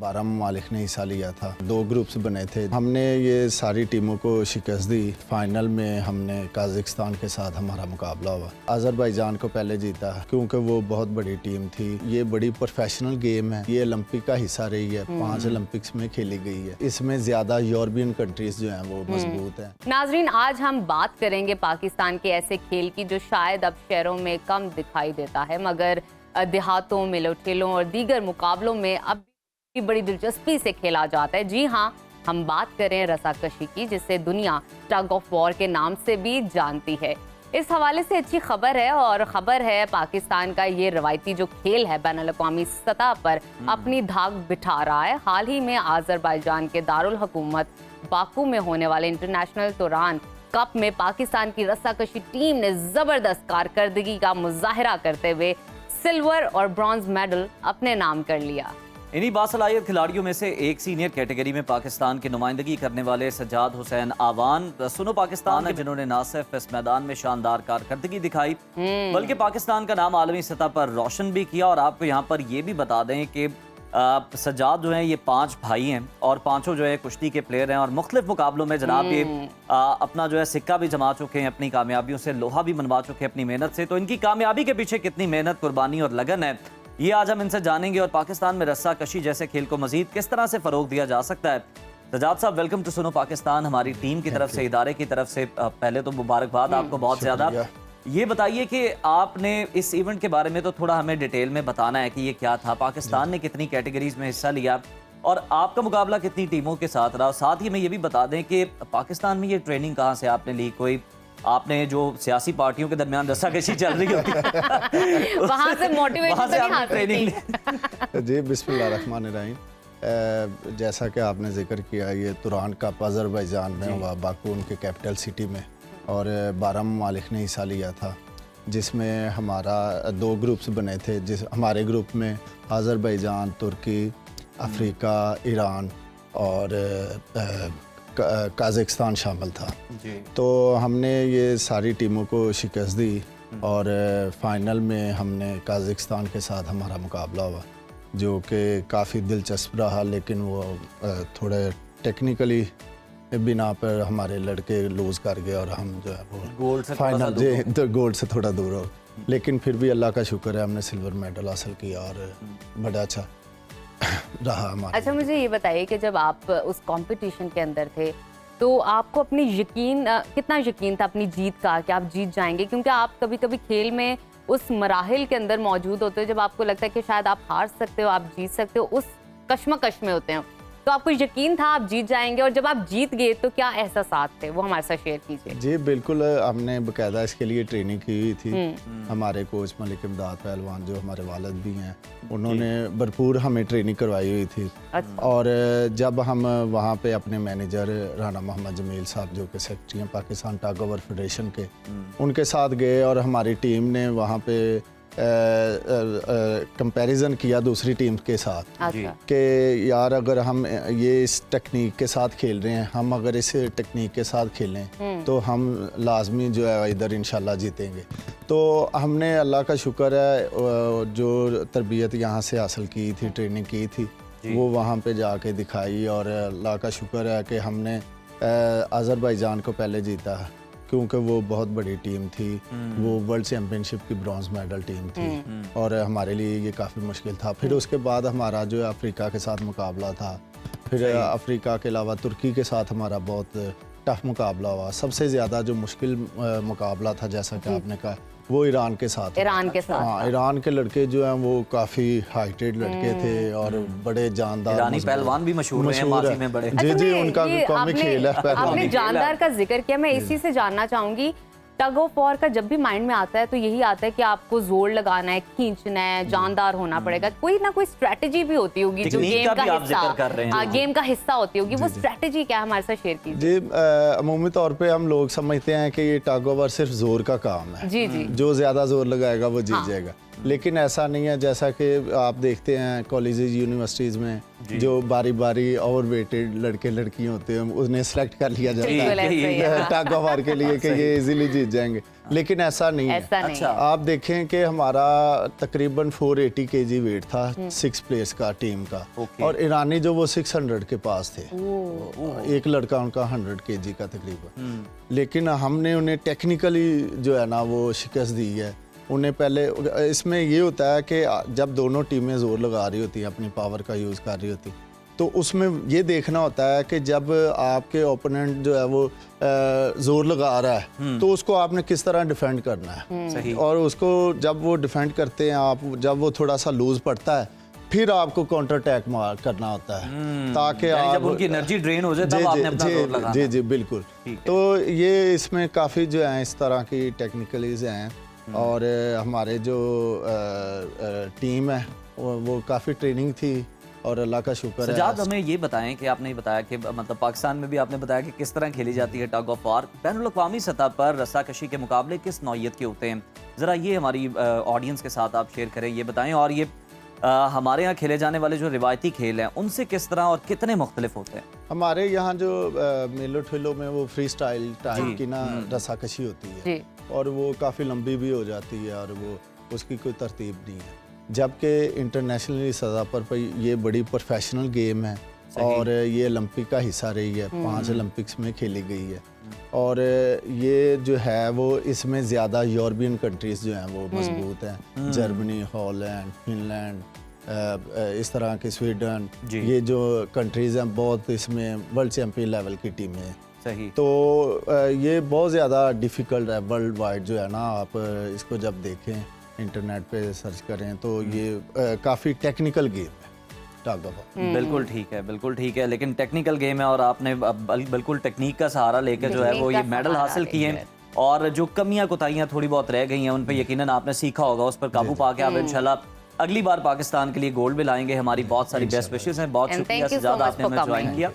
12 ममालिक ने हिस्सा लिया था। 2 ग्रुप्स बने थे। हमने ये सारी टीमों को शिकस्त दी। फाइनल में हमने काज़ाकिस्तान के साथ हमारा मुकाबला हुआ। अज़रबैजान को पहले जीता क्योंकि वो बहुत बड़ी टीम थी। ये बड़ी प्रोफेशनल गेम है। ये ओलंपिक का हिस्सा रही है। 5 ओलंपिक्स में खेली गई है। इसमें ज़्यादा यूरोपियन कंट्रीज जो हैं वो मजबूत हैं। नाजरीन, आज हम बात करेंगे पाकिस्तान के ऐसे खेल की जो शायद अब शहरों में कम दिखाई देता है, मगर देहातों, मेलों ठेलों और दीगर मुकाबलों में अब भी बड़ी दिलचस्पी से खेला जाता है। जी हाँ, हम बात करें रस्साकशी की, जिसे दुनिया टग ऑफ वॉर के नाम से भी जानती है। इस हवाले से अच्छी खबर है, और खबर है पाकिस्तान का ये रवायती जो खेल है बैनुल-अक़वामी सतह पर अपनी धाक बिठा रहा है। हाल ही में अज़रबैजान के दारुल हुकूमत बाकू में होने वाले इंटरनेशनल तुरान कप में पाकिस्तान की रस्साकशी टीम ने जबरदस्त कारकर्दगी का मुजाहिरा करते हुए सिल्वर और ब्रॉन्ज मेडल अपने नाम कर लिया। इन्हीं बासलाहियत खिलाड़ियों में से एक सीनियर कैटेगरी में पाकिस्तान की नुमाइंदगी करने वाले सज्जाद हुसैन आवान सुनो पाकिस्तान है, जिन्होंने न सिर्फ इस मैदान में शानदार कारकर्दगी दिखाई बल्कि पाकिस्तान का नाम आलमी सतह पर रोशन भी किया। और आपको यहाँ पर ये भी बता दें कि सज्जाद जो हैं ये 5 भाई हैं और पांचों जो है कुश्ती के प्लेयर हैं और मुख्तलिफ मुकाबलों में जनाब ये अपना जो है सिक्का भी जमा चुके हैं, अपनी कामयाबियों से लोहा भी मनवा चुके हैं अपनी मेहनत से। तो इनकी कामयाबी के पीछे कितनी मेहनत, कुर्बानी और लगन है, ये आज हम इनसे जानेंगे। और पाकिस्तान में रस्साकशी जैसे खेल को मजीद किस तरह से फरोग दिया जा सकता है। सज्जाद साहब, वेलकम टू सुनो पाकिस्तान। हमारी टीम की तरफ से, इदारे की तरफ से पहले तो मुबारकबाद आपको बहुत ज़्यादा। ये बताइए कि आपने इस इवेंट के बारे में तो थोड़ा हमें डिटेल में बताना है कि ये क्या था, पाकिस्तान ने कितनी कैटेगरीज में हिस्सा लिया और आपका मुकाबला कितनी टीमों के साथ रहा। साथ ही में ये भी बता दें कि पाकिस्तान में ये ट्रेनिंग कहाँ से आपने ली, कोई आपने जो सियासी पार्टियों के दरमियान रस्साकशी चल रही होती है वहाँ से मोटिवेशन ट्रेनिंग जी। बिस्मिल्लाहिर्रहमानिर्रहीम। जैसा कि आपने जिक्र किया, ये तुरान कप अज़रबैजान में हुआ, बाकू उनके कैपिटल सिटी में, और 12 ममालिक ने हिस्सा लिया था, जिसमें हमारा 2 ग्रुप्स बने थे। हमारे ग्रुप में अज़रबैजान, तुर्की, अफ्रीका, ईरान और काज़ाकिस्तान शामिल था जी। तो हमने ये सारी टीमों को शिकस्त दी और फाइनल में हमने काज़ाकिस्तान के साथ हमारा मुकाबला हुआ, जो कि काफ़ी दिलचस्प रहा। लेकिन वो थोड़े टेक्निकली बिना पर हमारे लड़के लूज कर गए और हम जो है वो गोल्ड से फाइनल तो गोल्ड से थोड़ा दूर हो। लेकिन फिर भी अल्लाह का शुक्र है, हमने सिल्वर मेडल हासिल किया और बड़ा अच्छा रहा हमारा। अच्छा, मुझे ये बताइए कि जब आप उस कंपटीशन के अंदर थे तो आपको अपनी कितना यकीन था अपनी जीत का कि आप जीत जाएंगे? क्योंकि आप कभी कभी खेल में उस मराहिल के अंदर मौजूद होते हो जब आपको लगता है कि शायद आप हार सकते हो, आप जीत सकते हो, उस कश्मकश में होते हैं, तो आपको यकीन था आप जीत जाएंगे? और जब आप जीत गए तो क्या एहसास थे, वो हमारे साथ शेयर कीजिए। जी बिल्कुल, हमने बकायदा इसके लिए ट्रेनिंग की हुई थी। हमारे कोच मलिक इमदाद पहलवान जो हमारे वालिद भी हैं, उन्होंने भरपूर हमें ट्रेनिंग करवाई हुई थी। और जब हम वहाँ पे अपने मैनेजर राना मोहम्मद जमील साहब जो कि सेक्रेटरी हैं पाकिस्तान टग ओवर फेडरेशन के, उनके साथ गए और हमारी टीम ने वहाँ पे कंपैरिजन किया दूसरी टीम के साथ कि यार अगर हम ये इस टेक्निक के साथ खेल रहे हैं, हम अगर इस टेक्निक के साथ खेलें तो हम लाजमी जो है इधर इंशाल्लाह जीतेंगे। तो हमने अल्लाह का शुक्र है जो तरबियत यहाँ से हासिल की थी, ट्रेनिंग की थी, वो वहाँ पे जाके दिखाई। और अल्लाह का शुक्र है कि हमने अज़रबैजान को पहले जीता क्योंकि वो बहुत बड़ी टीम थी। वो वर्ल्ड चैम्पियनशिप की ब्रॉन्ज मेडल टीम थी और हमारे लिए ये काफ़ी मुश्किल था। फिर उसके बाद हमारा जो है अफ्रीका के साथ मुकाबला था। फिर अफ्रीका के अलावा तुर्की के साथ हमारा बहुत टफ मुकाबला हुआ। सबसे ज़्यादा जो मुश्किल मुकाबला था, जैसा कि आपने कहा, वो ईरान के साथ। ईरान के साथ, हाँ, ईरान के लड़के जो हैं वो काफ़ी हाइटेड लड़के थे और बड़े जानदार। ईरानी पहलवान भी मशहूर हैं माजी में बड़े। जी जी, उनका कौमी खेल है पहलवान। आपने जानदार का जिक्र किया, मैं इसी से जानना चाहूंगी, टग ऑफ वॉर का जब भी माइंड में आता है तो यही आता है कि आपको जोर लगाना है, खींचना है, जानदार होना पड़ेगा। कोई ना कोई स्ट्रेटजी भी होती होगी जो गेम का हिस्सा होती होगी। वो स्ट्रेटजी क्या है, हमारे साथ शेयर कीजिए। जी, अमूमी तौर पे हम लोग समझते हैं कि ये टग ऑफ वॉर सिर्फ जोर का काम है। जी जी, जो ज्यादा जोर लगाएगा वो जीत जाएगा। लेकिन ऐसा नहीं है। जैसा कि आप देखते हैं कॉलेजेस, यूनिवर्सिटीज़ में जो बारी बारी ओवर वेटेड लड़के लड़कियां होते हैं उन्हें सेलेक्ट कर लिया जाता बिल्कुल ऐसे ही है, हाँ। टग ऑफ वार के लिए कि ये इजीली जीत जाएंगे, लेकिन ऐसा नहीं है। ऐसा नहीं अच्छा। है। आप देखें कि हमारा तकरीबन 480 केजी वेट था 6 प्लेयर्स का टीम का, ओके। और ईरानी जो वो 600 के पास थे, एक लड़का उनका 100 केजी का तकरीबन, लेकिन हमने उन्हें टेक्निकली जो है ना वो शिकस्त दी है। उन्हें पहले इसमें ये होता है कि जब दोनों टीमें जोर लगा रही होती हैं, अपनी पावर का यूज़ कर रही होती, तो उसमें ये देखना होता है कि जब आपके ओपोनेंट जो है वो जोर लगा रहा है तो उसको आपने किस तरह डिफेंड करना है। सही। और उसको जब वो डिफेंड करते हैं आप, जब वो थोड़ा सा लूज पड़ता है, फिर आपको काउंटर अटैक करना होता है, ताकि यानी जब आप उनकी एनर्जी ड्रेन हो जाए तब आपने अपना जोर लगाना। जी जी बिल्कुल। ठीक है। तो ये इसमें काफ़ी जो है इस तरह की टेक्निकलीज हैं, और हमारे जो टीम है वो काफ़ी ट्रेनिंग थी, और अल्लाह का शुक्र है। सजाद, हमें ये बताएं कि आपने बताया कि मतलब पाकिस्तान में भी आपने बताया कि किस तरह खेली जाती है टग ऑफ वार। बैनुल-अक़वामी सतह पर रस्साकशी के मुकाबले किस नौइयत के होते हैं, ज़रा ये हमारी ऑडियंस के साथ आप शेयर करें, ये बताएं। और ये हमारे यहाँ खेले जाने वाले जो रिवायती खेल हैं उनसे किस तरह और कितने मुख्तलिफ होते हैं? हमारे यहाँ जो मेलो ठेलो में वो फ्री स्टाइल टाइप की ना रस्साकशी होती है, जी। और वो काफ़ी लंबी भी हो जाती है, और वो उसकी कोई तरतीब नहीं है। जबकि इंटरनेशनली सतह पर ये बड़ी प्रोफेशनल गेम है, और ये ओलंपिक का हिस्सा रही है, 5 ओलंपिक्स में खेली गई है, और ये जो है वो इसमें ज़्यादा यूरोपियन कंट्रीज़ जो हैं वो मजबूत हैं, जर्मनी, हॉलैंड, फिनलैंड, इस तरह के स्वीडन, ये जो कंट्रीज़ हैं बहुत इसमें वर्ल्ड चैम्पियन लेवल की टीमें हैं। सही। तो ये बहुत ज़्यादा डिफ़िकल्ट है वर्ल्ड वाइड जो है ना, आप इसको जब देखें इंटरनेट पे सर्च करें तो ये काफ़ी टेक्निकल गेम है टग ऑफ वार। बिल्कुल ठीक है, बिल्कुल ठीक है, लेकिन टेक्निकल गेम है और आपने बिल्कुल टेक्निक का सहारा लेकर जो है वो ये मेडल हासिल किए हैं, और जो कमियां कोताहियां थोड़ी बहुत रह गई हैं उन पे यकीनन आपने सीखा होगा, उस पर काबू पाके आप इंशाल्लाह अगली बार पाकिस्तान के लिए गोल्ड भी लाएंगे। हमारी बहुत सारी बेस्ट विशेस हैं। बहुत शुक्रिया सजाद, आपने हमें ज्वाइन किया।